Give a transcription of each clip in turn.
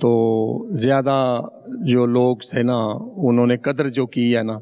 تو زیادہ جو لوگ تھے نا انہوں نے قدر جو کی ہے نا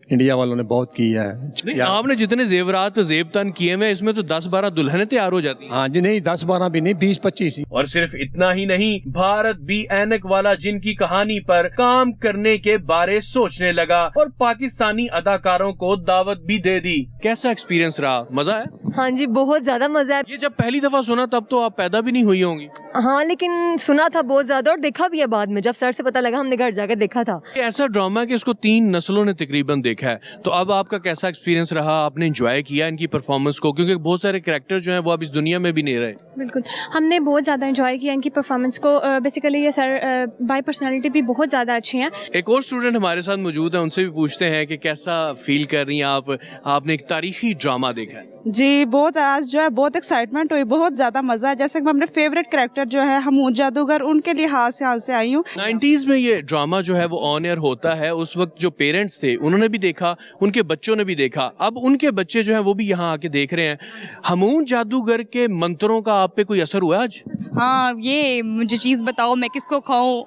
انڈیا والوں نے بہت کی ہے. نہیں آپ نے جتنے زیورات زیب تن کیے ہوئے اس میں تو 10-12 دلہنیں تیار ہو جاتی ہیں. ہاں جی نہیں 10-12 بھی نہیں 20-25 ہی. اور صرف اتنا ہی نہیں بھارت بھی اینک والا جن کی کہانی پر کام کرنے کے بارے سوچنے لگا اور پاکستانی اداکاروں کو دعوت بھی دے دی. کیسا ایکسپیرینس رہا؟ مزہ ہے؟ ہاں جی بہت زیادہ مزہ ہے. یہ جب پہلی دفعہ سنا تب تو آپ پیدا بھی نہیں ہوئی ہوں گی. ہاں لیکن سنا تھا بہت زیادہ اور دیکھا بھی ہے بعد میں جب سر سے پتا لگا ہم نے گھر جا کے دیکھا تھا. ایسا ڈرامہ ہے کہ اس کو 3 نسلوں نے تقریباً دیکھا ہے. تو اب آپ کا کیسا ایکسپیرینس رہا؟ آپ نے انجوائے کیا ان کی پرفارمنس کو؟ کیونکہ بہت سارے کریکٹر جو ہیں وہ اب اس دنیا میں بھی نہیں رہے. بالکل ہم نے بہت زیادہ انجوائے کیا ان کی پرفارمنس کو. بیسیکلی یہ سر بائی پرسنالٹی بھی بہت زیادہ اچھی ہیں. ایک اور اسٹوڈنٹ ہمارے ساتھ موجود ہے، ان سے بھی پوچھتے ہیں کہ کیسا فیل کر رہی ہیں آپ نے ایک تاریخی ڈرامہ دیکھا ہے. جی بہت آج جو ہے بہت ایکسائٹمنٹ ہوئی، بہت زیادہ مزہ ہے. جیسے کہ میں اپنے فیوریٹ کریکٹر جو ہے ہمون جادوگر ان کے لحاظ سے آئی ہوں. 90s میں یہ ڈرامہ جو ہے وہ آن ایئر ہوتا ہے. اس وقت جو پیرنٹس تھے انہوں نے بھی دیکھا، ان کے بچوں نے بھی دیکھا، اب ان کے بچے جو ہیں وہ بھی یہاں آ کے دیکھ رہے ہیں. ہمون جادوگر کے منتروں کا آپ پہ کوئی اثر ہوا آج؟ ہاں یہ مجھے چیز بتاؤ میں کس کو کھاؤں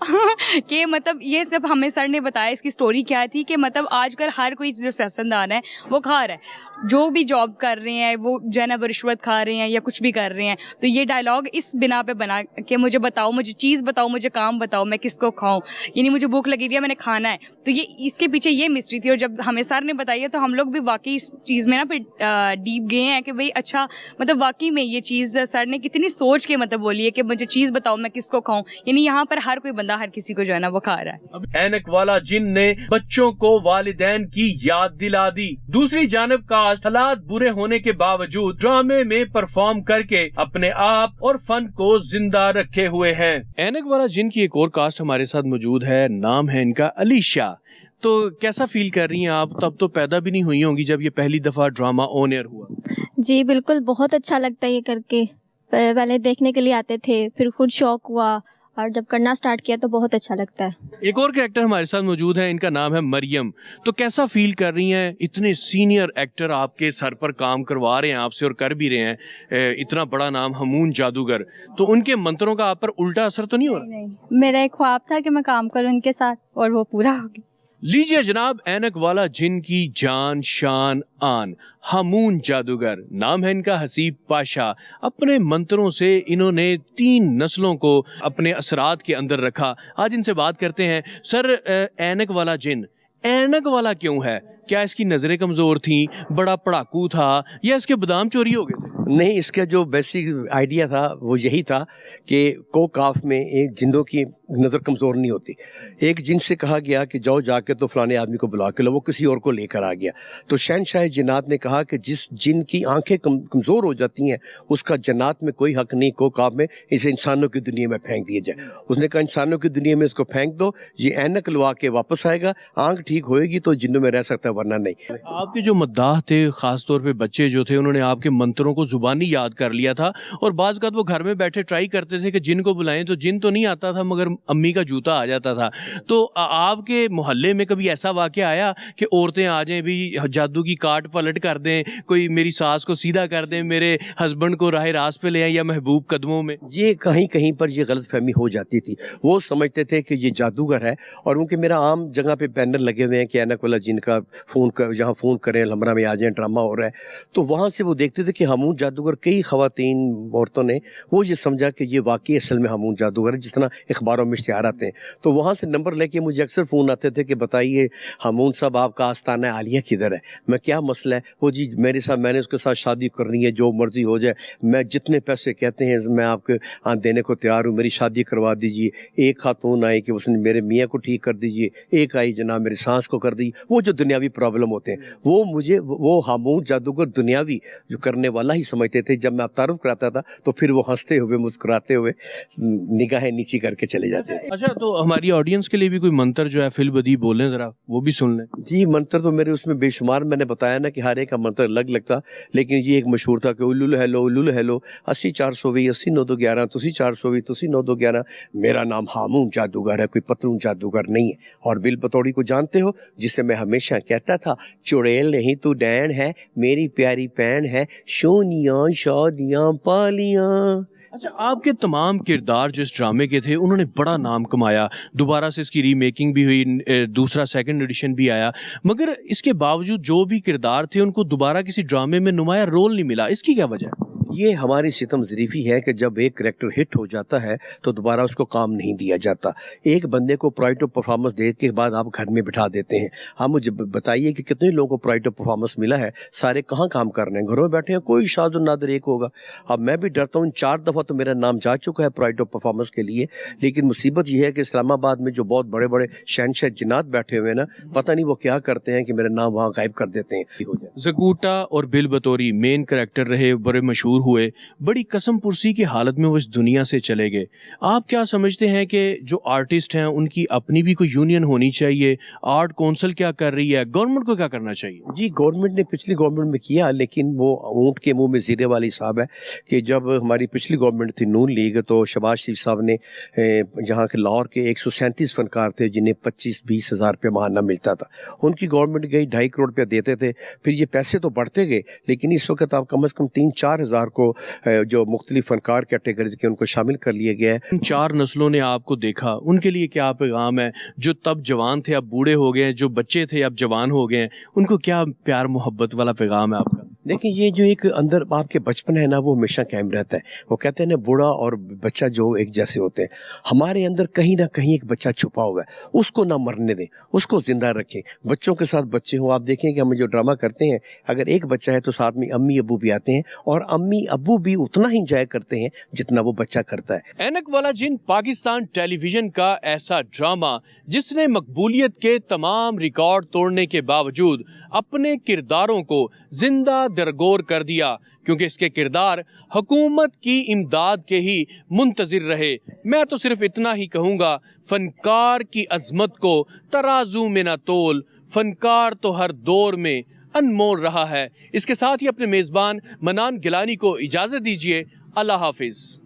کہ مطلب یہ سب ہمیں سر نے بتایا اس کی سٹوری کیا تھی کہ مطلب آج کل ہر کوئی جو سیاستدان ہے وہ کھا رہا ہے، جو بھی جاب کر رہے ہیں وہ جو ہے نا وہ رشوت کھا رہے ہیں یا کچھ بھی کر رہے ہیں. تو یہ ڈائلاگ اس بنا پہ بنا کہ مجھے بتاؤ، مجھے چیز بتاؤ، مجھے کام بتاؤ، میں کس کو کھاؤں، یعنی مجھے بھوک لگی ہوئی ہے میں نے کھانا ہے. تو یہ اس کے پیچھے یہ مسٹری تھی. اور جب ہمیں سر نے بتائی ہے تو ہم لوگ بھی واقعی اس چیز میں نا پھر ڈیپ گئے ہیں کہ بھئی اچھا مطلب واقعی میں یہ چیز سر نے کتنی سوچ کے مطلب بولی ہے کہ مجھے چیز بتاؤ میں کس کو کھاؤں. یعنی یہاں پر ہر کوئی بندہ ہر کسی کو جو ہے نا وہ کھا رہا ہے. اینک والا جن نے بچوں کو والدین کی یاد دلا دی. دوسری جانب کاسٹ حالات برے ہونے کے باوجود ڈرامے میں پرفارم کر کے اپنے آپ اور فن کو زندہ رکھے ہوئے ہیں. اینک والا جن کی ایک اور کاسٹ ہمارے ساتھ موجود ہے، نام ہے ان کا علیشا. تو کیسا فیل کر رہی ہیں آپ؟ تب تو پیدا بھی نہیں ہوئی ہوں گی جب یہ پہلی دفعہ ڈرامہ آن ایئر ہوا. جی بالکل بہت اچھا لگتا ہے یہ کر کے. پہلے دیکھنے کے لیے آتے تھے، پھر خود شوق ہوا اور جب کرنا سٹارٹ کیا تو بہت اچھا لگتا ہے. ایک اور کریکٹر ہمارے ساتھ موجود ہے، ان کا نام ہے مریم. تو کیسا فیل کر رہی ہیں؟ اتنے سینئر ایکٹر آپ کے سر پر کام کروا رہے ہیں آپ سے اور کر بھی رہے ہیں، اتنا بڑا نام ہمون جادوگر، تو ان کے منتروں کا آپ پر الٹا اثر تو نہیں ہو رہا؟ نہیں، میرا ایک خواب تھا کہ میں کام کروں ان کے ساتھ اور وہ پورا ہو گیا. لیجئے جناب اینک والا جن کی جان شان آن ہمون جادوگر. نام ہے ان کا حسیب پاشا. اپنے منتروں سے انہوں نے 3 نسلوں کو اپنے اثرات کے اندر رکھا. آج ان سے بات کرتے ہیں. سر اینک والا جن اینک والا کیوں ہے؟ کیا اس کی نظریں کمزور تھیں، بڑا پڑھاکو تھا، یا اس کے بادام چوری ہو گئے تھے؟ نہیں، اس کا جو بیسک آئیڈیا تھا وہ یہی تھا کہ کو کاف میں ایک جنوں کی نظر کمزور نہیں ہوتی. ایک جن سے کہا گیا کہ جاؤ جا کے تو فلانے آدمی کو بلا کے لو، وہ کسی اور کو لے کر آ گیا. تو شہنشاہ جنات نے کہا کہ جس جن کی آنکھیں کمزور ہو جاتی ہیں اس کا جنات میں کوئی حق نہیں، کو کاف میں اسے انسانوں کی دنیا میں پھینک دیا جائے. اس نے کہا انسانوں کی دنیا میں اس کو پھینک دو، یہ اینک لوا کے واپس آئے گا، آنکھ ٹھیک ہوئے گی تو جنوں میں رہ سکتا ہے ورنہ نہیں. آپ کے جو مداح تھے، خاص طور پہ بچے جو تھے، انہوں نے آپ کے منتروں کو زبانی یاد کر لیا تھا اور بعض اوقات وہ گھر میں بیٹھے ٹرائی کرتے تھے کہ جن کو بلائیں تو جن تو نہیں آتا تھا مگر امی کا جوتا آ جاتا تھا. تو آپ کے محلے میں کبھی ایسا واقعہ آیا کہ عورتیں آ جائیں بھی جادو کی کاٹ پلٹ کر دیں، کوئی میری ساس کو سیدھا کر دیں، میرے ہسبینڈ کو راہ راست پہ لے آئیں یا محبوب قدموں میں؟ یہ کہیں پر یہ غلط فہمی ہو جاتی تھی. وہ سمجھتے تھے کہ یہ جادوگر ہے، اور ان کے میرا عام جگہ پہ بینر لگے ہوئے ہیں کہ اینک والا جن کا جہاں فون کریں لمبرا میں آ جائیں، ڈرامہ ہو رہا ہے. تو وہاں سے وہ دیکھتے تھے کہ ہمون جادوگر، کئی خواتین عورتوں نے وہ یہ سمجھا کہ یہ واقعی اصل میں ہمون جادوگر ہے جس طرح اخباروں میں اشتہار آتے ہیں. تو وہاں سے نمبر لے کے مجھے اکثر فون آتے تھے کہ بتائیے ہمون صاحب آپ کا آستانہ عالیہ کدھر ہے؟ میں کیا مسئلہ ہے؟ وہ جی میرے ساتھ، میں نے اس کے ساتھ شادی کرنی ہے، جو مرضی ہو جائے، میں جتنے پیسے کہتے ہیں میں آپ کے دینے کو تیار ہوں، میری شادی کروا دیجیے. ایک خاتون آئی کہ اس نے میرے میاں کو ٹھیک کر دیجیے، ایک آئی جناب میری سانس کو کر دیجیے. وہ جو دنیاوی پرابلم ہوتے ہیں وہ مجھے وہ ہمون جادوگر دنیاوی جو کرنے والا ہی سمجھتے تھے. جب میں تعارف کراتا تھا تو پھر وہ ہنستے ہوئے مسکراتے ہوئے نگاہیں نیچی کر کے چلے جاتے تھے. اچھا، تو ہماری آڈینس کے لیے بھی کوئی منتر جو ہے فل بدی بولیں ذرا، وہ بھی سن لیں. جی منتر تو میرے اس میں بے شمار، میں نے بتایا نا کہ ہر ایک کا منتر الگ لگتا، لیکن یہ ایک مشہور تھا کہ الول ہیلو الول ہیلو 80 420 80 9211 تسی 420 تسی 9211. میرا نام ہامون جادوگر ہے، کوئی پترون جادوگر نہیں ہے. اور بل بطوڑی کو جانتے ہو، جسے میں ہمیشہ کہتا تھا چڑیل نہیں تو ڈین ہے، میری پیاری پین ہے، شونیاں شادیاں پالیاں. اچھا، آپ کے تمام کردار جو اس ڈرامے کے تھے انہوں نے بڑا نام کمایا، دوبارہ سے اس کی ری میکنگ بھی ہوئی، دوسرا سیکنڈ ایڈیشن بھی آیا، مگر اس کے باوجود جو بھی کردار تھے ان کو دوبارہ کسی ڈرامے میں نمایاں رول نہیں ملا، اس کی کیا وجہ ہے؟ یہ ہماری ستم ظریفی ہے کہ جب ایک کریکٹر ہٹ ہو جاتا ہے تو دوبارہ اس کو کام نہیں دیا جاتا. ایک بندے کو پرائٹ آف پرفارمنس دے کے بعد آپ گھر میں بٹھا دیتے ہیں. آپ مجھے بتائیے کہ کتنے لوگوں کو پرائٹ آف پرفارمنس ملا ہے؟ سارے کہاں کام کر رہے ہیں؟ گھروں میں بیٹھے ہیں. کوئی شاذ و نادر ایک ہوگا. اب میں بھی ڈرتا ہوں 4 دفعہ تو میرا نام جا چکا ہے پرائٹ آف پرفارمنس کے لیے، لیکن مصیبت یہ ہے کہ اسلام آباد میں جو بہت بڑے بڑے شہنشاہ جنات بیٹھے ہوئے ہیں نا، پتہ نہیں وہ کیا کرتے ہیں کہ میرا نام وہاں غائب کر دیتے ہیں. زکوٹا اور بل بطوری مین کریکٹر رہے، بڑے مشہور ہوئے، بڑی قسم پرسی کی حالت میں وہ اس دنیا سے چلے گئے. آپ کیا سمجھتے ہیں کہ جو آرٹسٹ ہیں ان کی اپنی بھی کوئی یونین ہونی چاہیے؟ آرٹ کونسل کیا کر رہی ہے؟ گورنمنٹ کو کیا کرنا چاہیے؟ جی گورنمنٹ نے پچھلی گورنمنٹ میں کیا، لیکن وہ اونٹ کے منہ میں زیرے والی صاحب ہے کہ جب ہماری پچھلی گورنمنٹ تھی نون لیگ، تو شہباز شریف صاحب نے جہاں کے لاہور کے 137 فنکار تھے جنہیں 25-20 ہزار روپے ماہانہ ملتا تھا، ان کی گورنمنٹ گئی 2.5 کروڑ روپیہ دیتے تھے. پھر یہ پیسے تو بڑھتے گئے، لیکن اس وقت آپ کم از کم 3-4 ہزار کو جو مختلف فنکار کیٹیگریز کے ان کو شامل کر لیا گیا ہے. 4 نسلوں نے آپ کو دیکھا، ان کے لیے کیا پیغام ہے؟ جو تب جوان تھے اب بوڑھے ہو گئے ہیں، جو بچے تھے اب جوان ہو گئے ہیں، ان کو کیا پیار محبت والا پیغام ہے آپ کا؟ دیکھیں یہ جو ایک اندر آپ کے بچپن ہے نا، وہ ہمیشہ قائم رہتا ہے. وہ کہتے ہیں نا بوڑھا اور بچہ جو ایک جیسے ہوتے ہیں. ہمارے اندر کہیں نہ کہیں ایک بچہ چھپا ہوا ہے، اس کو نہ مرنے دیں، اس کو زندہ رکھیں. بچوں کے ساتھ بچے ہوں. آپ دیکھیں کہ ہم جو ڈرامہ کرتے ہیں، اگر ایک بچہ ہے تو ساتھ میں امی ابو بھی آتے ہیں، اور امی ابو بھی اتنا ہی انجوائے کرتے ہیں جتنا وہ بچہ کرتا ہے. اینک والا جن پاکستان ٹیلی ویژن کا ایسا ڈرامہ جس نے مقبولیت کے تمام ریکارڈ توڑنے کے باوجود اپنے کرداروں کو زندہ درگور کر دیا، کیونکہ اس کے کردار حکومت کی امداد کے ہی منتظر رہے. میں تو صرف اتنا ہی کہوں گا، فنکار کی عظمت کو ترازو میں نہ تول، فنکار تو ہر دور میں انمول رہا ہے. اس کے ساتھ ہی اپنے میزبان منان گیلانی کو اجازت دیجیے. اللہ حافظ.